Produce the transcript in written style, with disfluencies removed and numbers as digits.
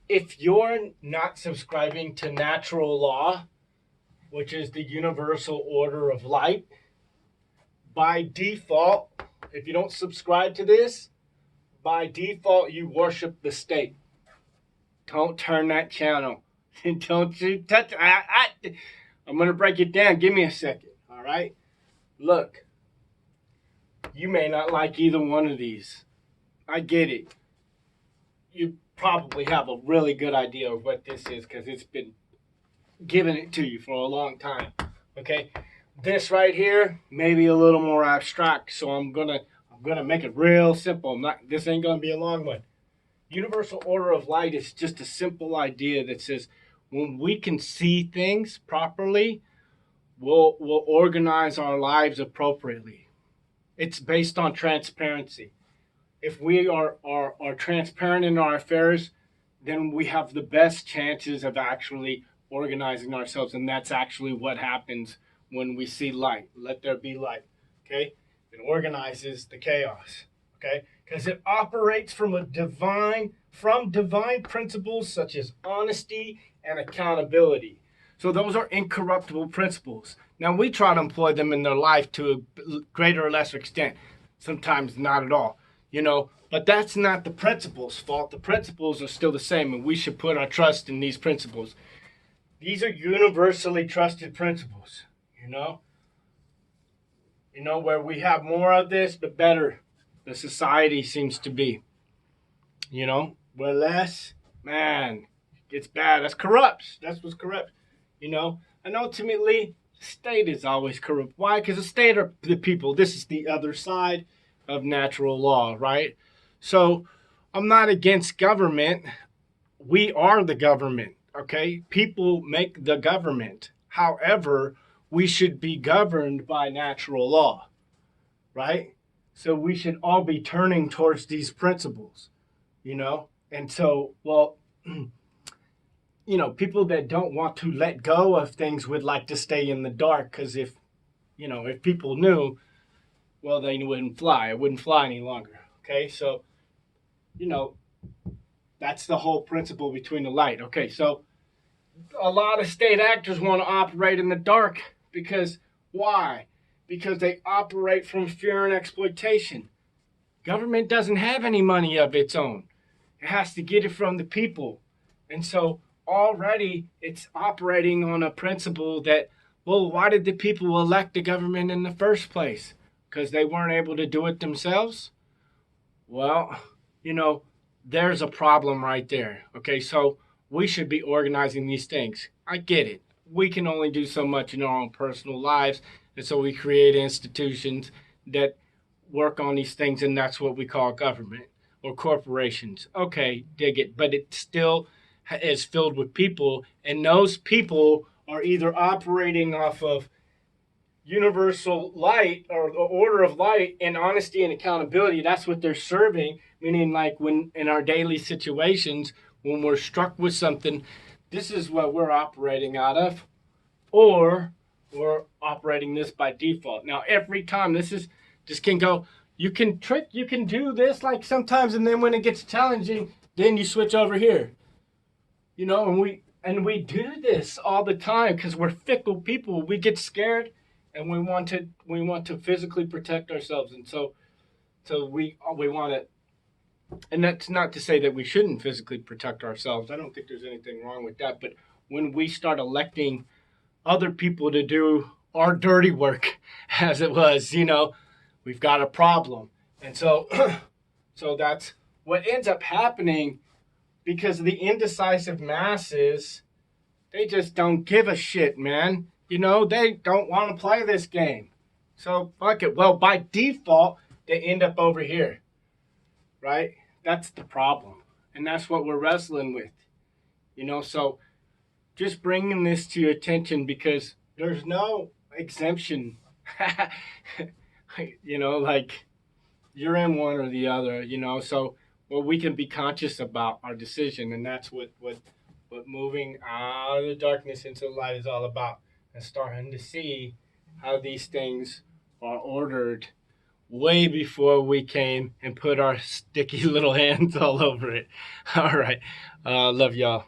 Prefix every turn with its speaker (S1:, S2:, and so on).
S1: if you're not subscribing to natural law, which is the universal order of light, by default, if you don't subscribe to this, by default, you worship the state. Don't turn that channel. Don't you touch. I'm going to break it down. Give me a second. All right? Look, you may not like either one of these. I get it. You probably have a really good idea of what this is because it's been giving it to you for a long time. Okay? This right here may be a little more abstract, so I'm gonna make it real simple. This ain't gonna be a long one. Universal order of light is just a simple idea that says when we can see things properly, we'll organize our lives appropriately. It's based on transparency. If we are transparent in our affairs, then we have the best chances of actually organizing ourselves. And that's actually what happens when we see light. Let there be light. Okay? It organizes the chaos. Okay? Because it operates from divine principles such as honesty and accountability. So those are incorruptible principles. Now we try to employ them in their life to a greater or lesser extent. Sometimes not at all. But that's not the principles' fault. The principles are still the same, and we should put our trust in these principles. These are universally trusted principles, where we have more of this, the better the society seems to be. Where less, man, it gets bad. That's corrupt. That's what's corrupt, And ultimately, the state is always corrupt. Why? Because the state are the people. This is the other side of natural law, right? So I'm not against government. We are the government, okay? People make the government. However, we should be governed by natural law, right? So we should all be turning towards these principles, And so, people that don't want to let go of things would like to stay in the dark because if people knew, well, they wouldn't fly. It wouldn't fly any longer. Okay, so, that's the whole principle between the light. Okay, so a lot of state actors want to operate in the dark because why? Because they operate from fear and exploitation. Government doesn't have any money of its own. It has to get it from the people. And so already it's operating on a principle that, well, why did the people elect the government in the first place? Because they weren't able to do it themselves? Well, there's a problem right there. Okay, so we should be organizing these things. I get it. We can only do so much in our own personal lives. And so we create institutions that work on these things, and that's what we call government or corporations. Okay, dig it. But it still is filled with people, and those people are either operating off of universal light or the order of light and honesty and accountability. That's what they're serving, meaning like when in our daily situations, when we're struck with something, this is what we're operating out of, or we're operating this by default. Now, every time this can go, you can do this like sometimes, and then when it gets challenging, then you switch over here, and we do this all the time because we're fickle people. We get scared and we want to physically protect ourselves, and so we want to. And that's not to say that we shouldn't physically protect ourselves. I don't think there's anything wrong with that. But when we start electing other people to do our dirty work, as it was, we've got a problem. And so, so that's what ends up happening because the indecisive masses, they just don't give a shit, man. They don't want to play this game. So fuck it. Well, by default, they end up over here, right? That's the problem. And that's what we're wrestling with, So just bringing this to your attention because there's no exemption, like you're in one or the other, So we can be conscious about our decision, and that's what moving out of the darkness into the light is all about. And starting to see how these things are ordered way before we came and put our sticky little hands all over it. All right. Love y'all.